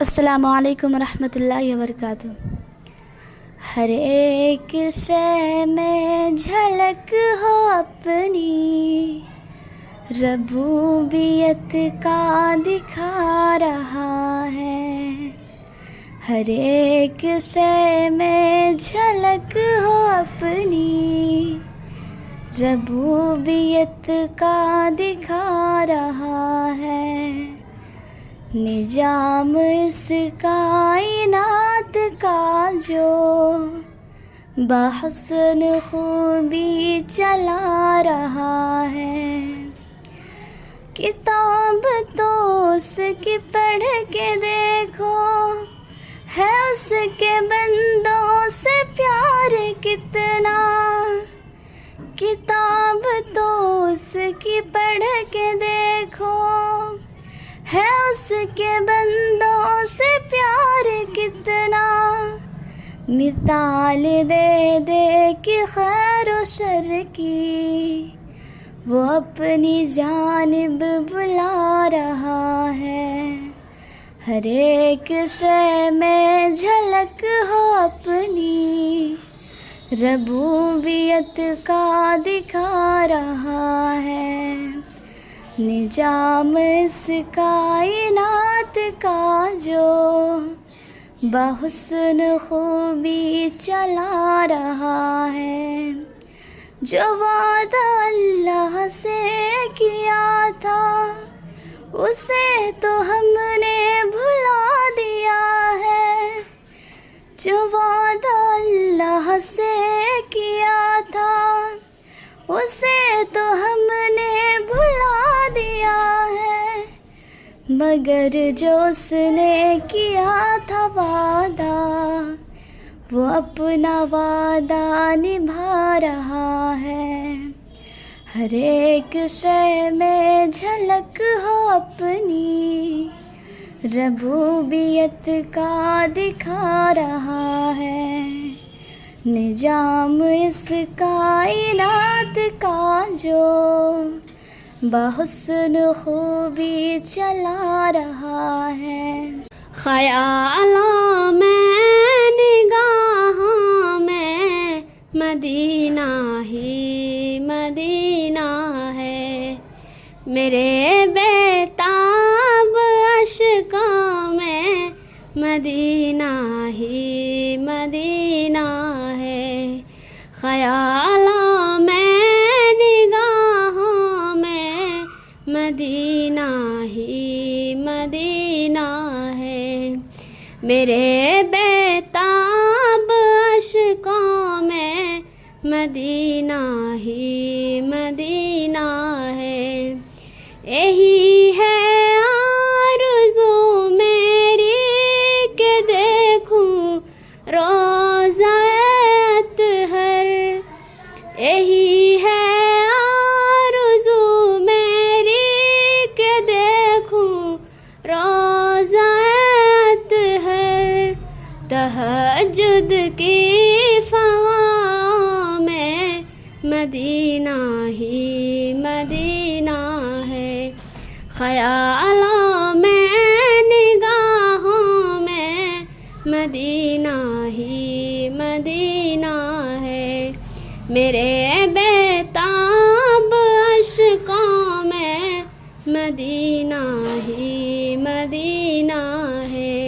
अस्सलामु अलैकुम रहमतुल्लाहि व बरकातुहू। हर एक शय में झलक हो अपनी, रबूबियत का दिखा रहा है। हर एक शय में झलक हो अपनी, रबूबियत का दिखा रहा है। निजाम इस कायनात का जो बहसन खूबी चला रहा है। किताब तो उसकी पढ़ के देखो, है उसके बंदों से प्यार कितना। किताब तो उसकी पढ़ के देखो, है उसके बंदों से प्यार कितना। मिसाल दे दे कि खैर व शर की, वो अपनी जानिब बुला रहा है। हर एक शय में झलक हो अपनी, रबूबियत का दिखा रहा है। निजाम इस कायनात का जो बहुस्न खूबी चला रहा है। जो वादा अल्लाह से किया था, उसे तो हमने भुला दिया है। जो वादा अल्लाह से किया था, उसे तो हमने भुला दिया है। मगर जो उसने किया था वादा, वो अपना वादा निभा रहा है। हर एक शय में झलक हो अपनी, रबूबियत का दिखा रहा है। निजाम इस कायनात का जो बहुस्न खूबी चला रहा है। ख़यालों में निगाहों में मदीना ही मदीना है। मेरे बेताब अश्कों में मदीना ही मदीना है। ख़यालों में निगाहों में मदीना ही मदीना है। मेरे बेताब अश्कों में मदीना ही मदीना है। यही है आरज़ू मेरी के देखूं रोज़ा अत्हर। यही है आरज़ू मेरी के देखूं रोज़ा अत्हर। तहज्जुद की फ़वाओं में मदीना ही मदीना है। ख़यालों में निगाहों में मदीना ही मदीना है। मेरे बेताब अश्कों में मदीना ही मदीना है।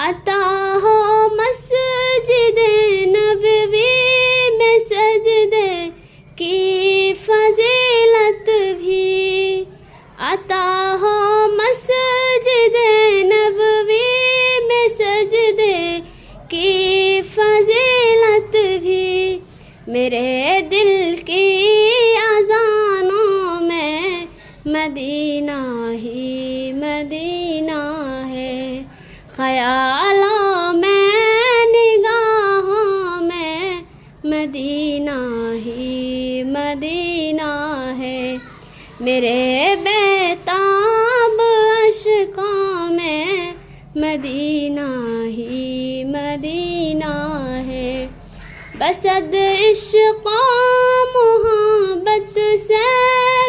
अता हो मस्जिदे नबवी में सजदे की फजीलत भी। अता हो मस्जिदे नबवी में सजदे की फजीलत भी। मेरे दिल की अज़ानों में मदीना ही मदीना है। ख़यालों में निगाहों में मदीना ही मदीना है। मेरे बेताब अश्कों में मदीना ही मदीना है। बसद इश्क़ मोहब्बत से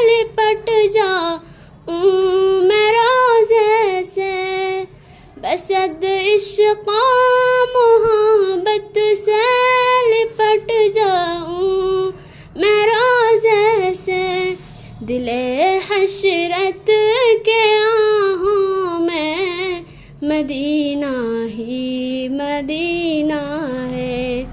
लिपट जाऊं मैं रोज़े से। बसद इश्क़ मोहब्बत से लिपट जाऊं मैं रोज़े से, दिले हशरत के आहों में मदीना ही मदीना है।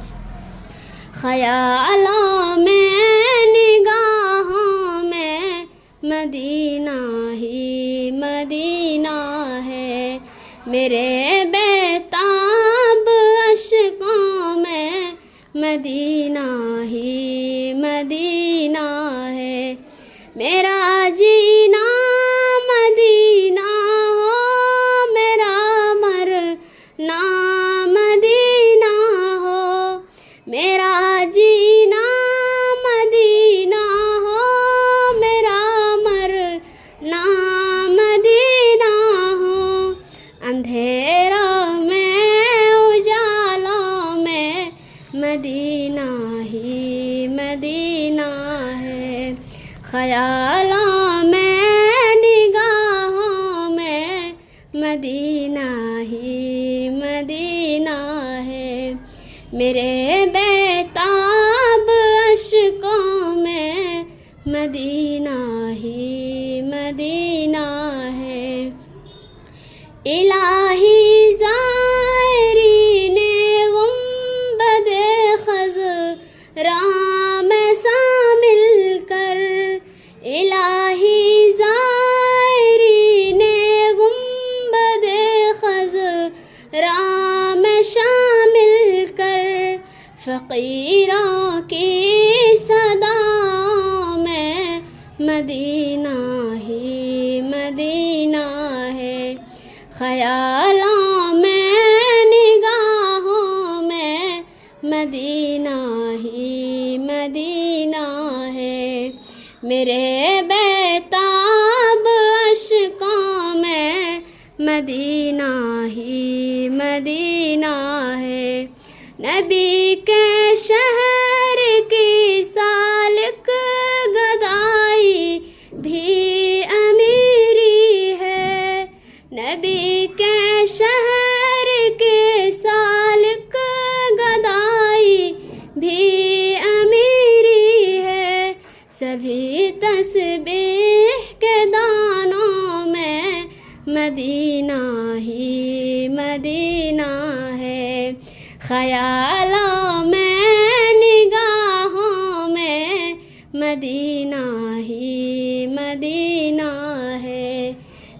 ख़यालों में निगाहों में मदीना ही मदीना है। मेरे बेताब अश्कों में मदीना ही मदीना है। मेरा जीना मदीना हो, मेरा मरना मदीना हो। मेरा जीना मदीना हो, मेरा मरना मदीना हो। अंधेरा में उजालों में मदीना ही मदीना है। ख़यालों में निगाहों में मदीना ही मदीना है। मेरे बेताब अश्कों में मदीना ही मदीना है। इलाही ज़ायरीने गुंबदे ख़ज़रा में शामिल कर, इलाही ज़ायरीने गुंबदे ख़ज़रा में शामिल कर। फ़क़ीरों की सदाओं में मदीना ही मदीना है। ख़यालों में निगाहों में मदीना ही मदीना है। मेरे बेताब अश्कों में मदीना ही मदीना है। नबी के शहर की सालिक गदाई भी अमीरी है। नबी के शहर के सालिक गदाई भी अमीरी है। सभी तस्बीह के दानों में मदीना ही मदीना है। ख़यालों में निगाहों में मदीना ही मदीना है।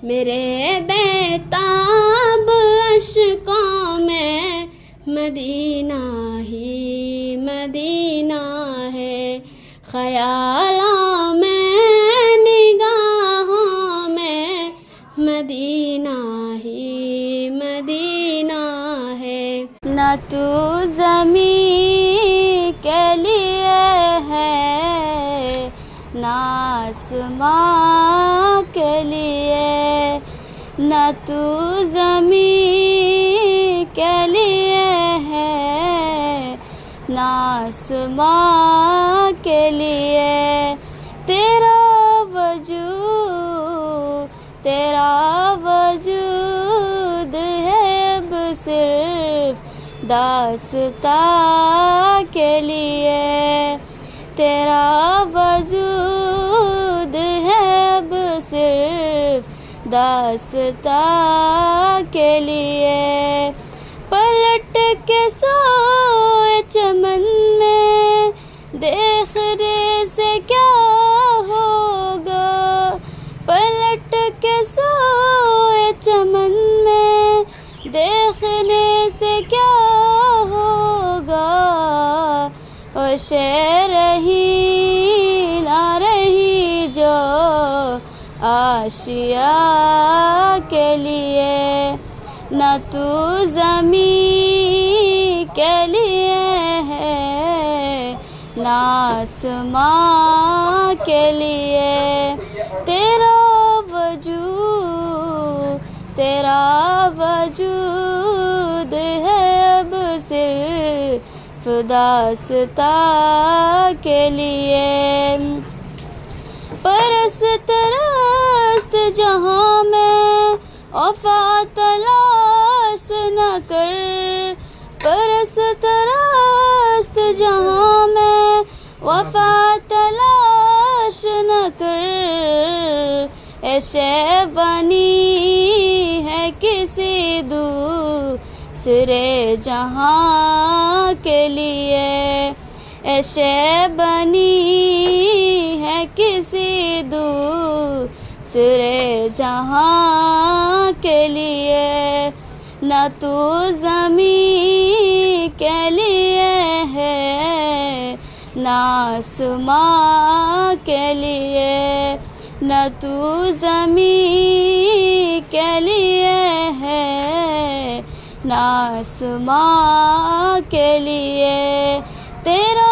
मेरे बेताब अश्कों में मदीना ही मदीना है। ख़यालों में निगाहों में मदीना ही मदीना है। न तू ज़मीं के लिए है न आसमां के लिए, न तू ज़मीं के लिए है न आसमां के लिए। तेरा वजूद है अब सिर्फ दास्तां के लिए। तेरा वजूद है अब सिर्फ दास्तां के लिए। पलट के सोए चमन में देखने से क्या होगा। पलट के सोए चमन में देखने से क्या होगा। और शेर रही ना रही जो आशिया के लिए। न तू ज़मीं के लिए है न आसमां के लिए। तेरा वजूद है अब सिर्फ दास्तां के लिए। परस्त रस्त जहाँ में औफ़ा तलाश वफा तलाश न कर, ऐशे बनी है किसी दूसरे जहां के लिए, ऐशे बनी है किसी दूसरे जहां के लिए, न तू ज़मीं के लिए है न आसमां के लिए, न तू ज़मीं के लिए है न आसमां के लिए, तेरा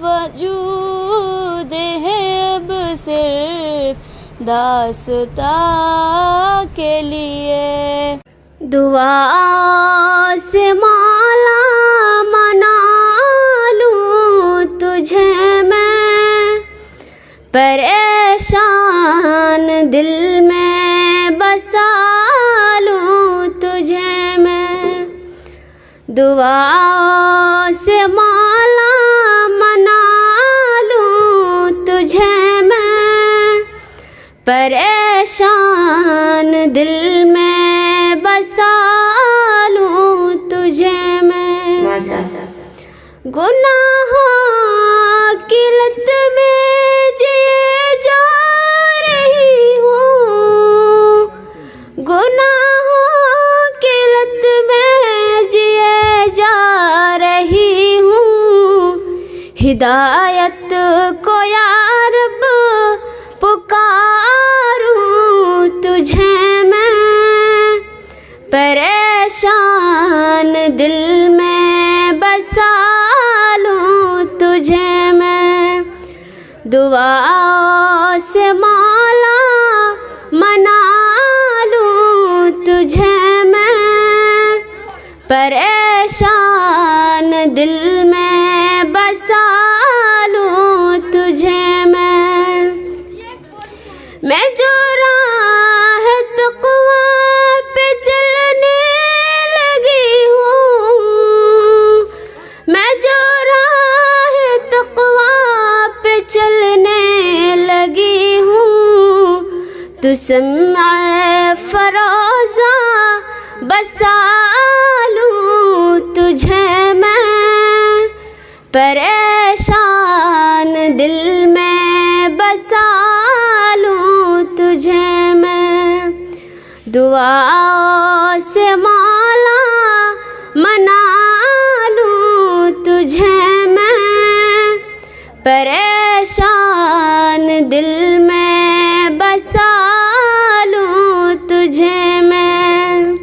वजूद है अब सिर्फ दास्तां के लिए। दुआ से माला मना लूं तुझे मैं, परेशान दिल में बसा लूं तुझे मैं। दुआ से माला मना लूं तुझे मैं, परेशान दिल में बसा लूं तुझे मैं। गुनाहों की लत में जिए जा रही हूँ, गुनाहों की लत में जिए जा रही हूँ, हिदायत को या रब पुकारूं तुझे मैं, परेशान दिल में बसा लूं तुझे मैं। दुआ से माला मना लूं तुझे मैं, परेशान दिल में बसा लूं तुझे मैं जो राह तक़वा पे चलने लगी हूँ, मैं जो राह तक़वा पे चलने लगी हूँ, तू सम्अ फ़रोज़ा बसा लूं तुझे मैं, परेशान दिल में बसा लूं तुझे मैं। दुआ से मौला मना लूं तुझे मैं, परेशान दिल में बसा लूं तुझे मैं।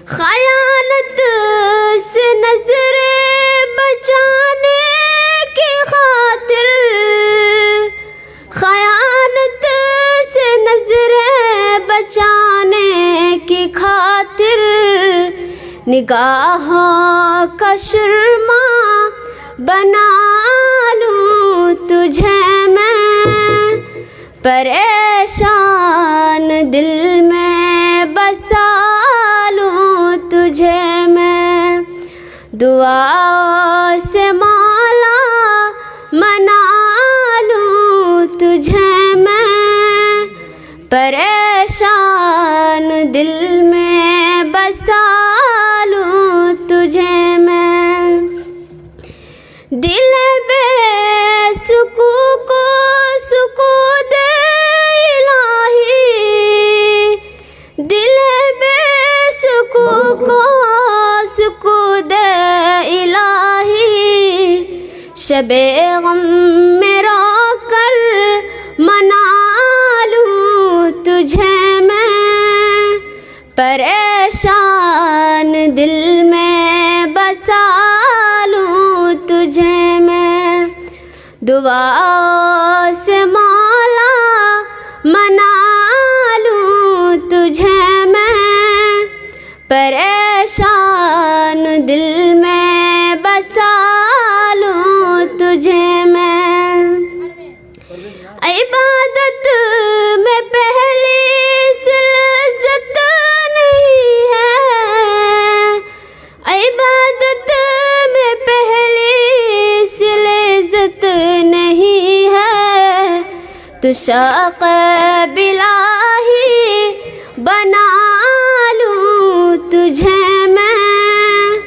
खयानत से नजरें बचाने की खातिर, खयानत से नजरें बचाने की खातिर, निगाहों का शर्मा बना लूं तुझे मैं, परेशान दिल में बसा लूं तुझे मैं। दुआ से मौला मना लूं तुझे मैं, परेशान दिल में बसा लूं तुझे मैं। दिल बेसुकू को सुकून दे इलाही, दिल बेसुकू को सुकून दे इलाही, शबे गम में रोकर मना लूं तुझे मैं, परेशान दिल में बसा लूं तुझे मैं। दुआ से मौला मना लूं तुझे मैं, परेशान दिल में बसा लूं तुझे मैं। इबादत में पहली लज़्ज़त नहीं है, इबादत तो शौक़ बिलाही बना लूँ तुझे मैं,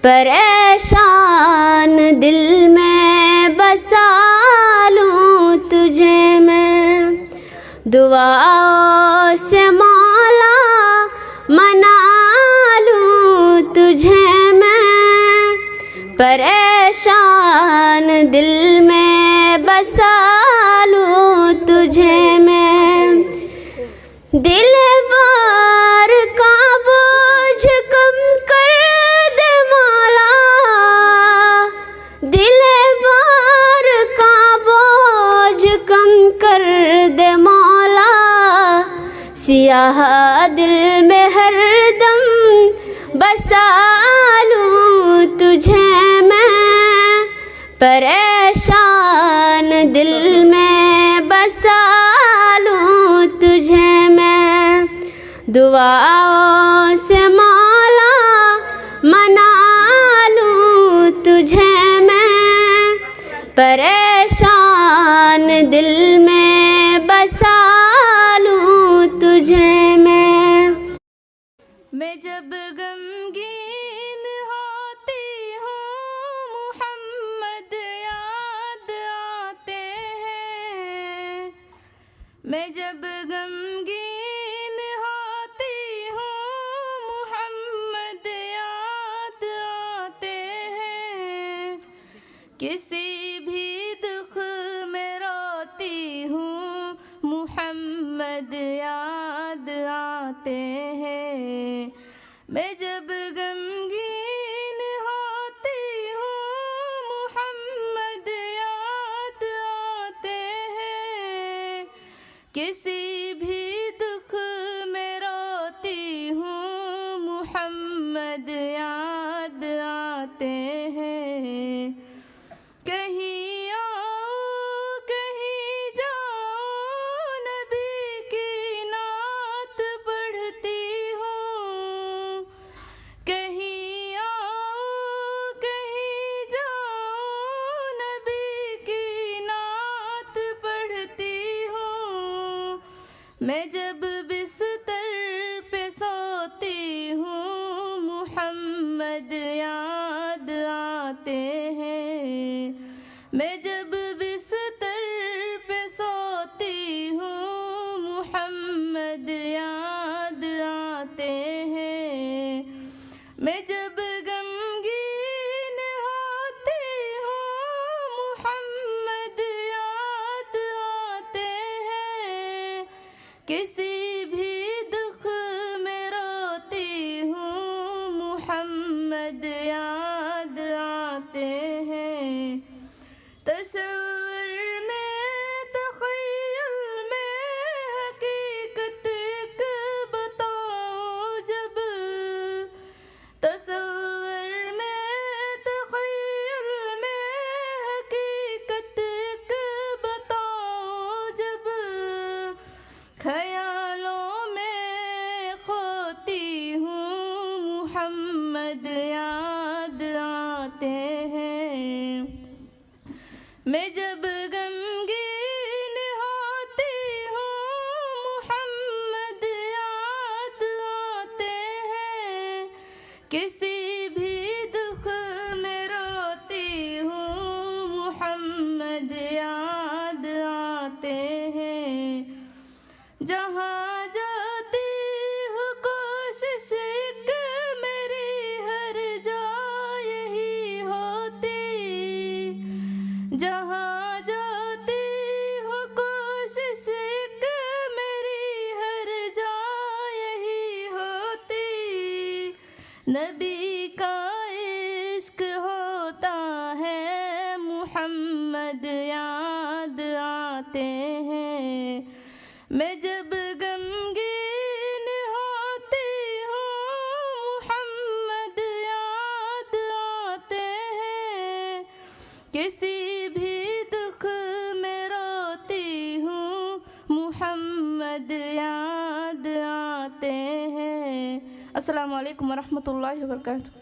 परेशान दिल में बसा लूँ तुझे मैं। दुआओं से मौला मना लूँ तुझे मैं, परेशान दिल में बसा लूँ तुझे मैं। दिल बार का बोझ कम कर दे मौला, दिल बार का बोझ कम कर दे मौला। सियाह दिल में हरदम बसा लूँ तुझे मैं, परेशान दिल में बसा लूँ तुझे मैं। दुआओं से मौला मना लूँ तुझे मैं, परेशान दिल में बसा लूँ तुझे मैं। मैं जब गमगीन होती हूँ मुहम्मद याद आते हैं। मैं जब गमगीन होती हूँ मुहम्मद याद आते हैं। किसी भी दुख में रोती हूँ मुहम्मद याद आते हैं। मैं जब गमगीन होती हूँ मुहम्मद याद आते हैं। किसी भी दुख में रोती हूँ मुहम्मद याद आते हैं। कहीं आओ कहीं जाओ नबी की नात पढ़ती हूँ। कहीं आओ कहीं जाओ नबी की नात पढ़ती हूँ। मैं जब बिस्तर पे सोती हूँ मुहम्मद याद आते हैं। मैं जब बिस्तर पे सोती हूँ मुहम्मद याद आते हैं। मैं जब गमगीन होती हूँ मुहम्मद याद आते हैं। किसी भी दुख में रोती हूँ मुहम्मद याद आते हैं। तसव्वुर में तख़य्युल में हकीकत एक बताओ जब। तसव्वुर में तख़य्युल में हकीकत एक बताओ जब। ख़यालों में खोती हूँ मुहम्मद याद आते हैं। मैं जब गमगीन होती हूँ मुहम्मद याद आते हैं। किसी भी दुख में रोती हूँ मुहम्मद याद आते हैं। जहाँ जाती हूँ कोशिश एक मेरी हर जा यही होती। जहाँ जाती हूँ कोशिश एक मेरी हर जा यही होती। नबी का इश्क होता है मुहम्मद याद आते हैं। मैं जब गमगीन होती हूँ मुहम्मद याद आते हैं। किसी भी दुख में रोती हूँ मुहम्मद याद आते हैं। अस्सलामु अलैकुम वरहमतुल्लाहि वबरकातुहू।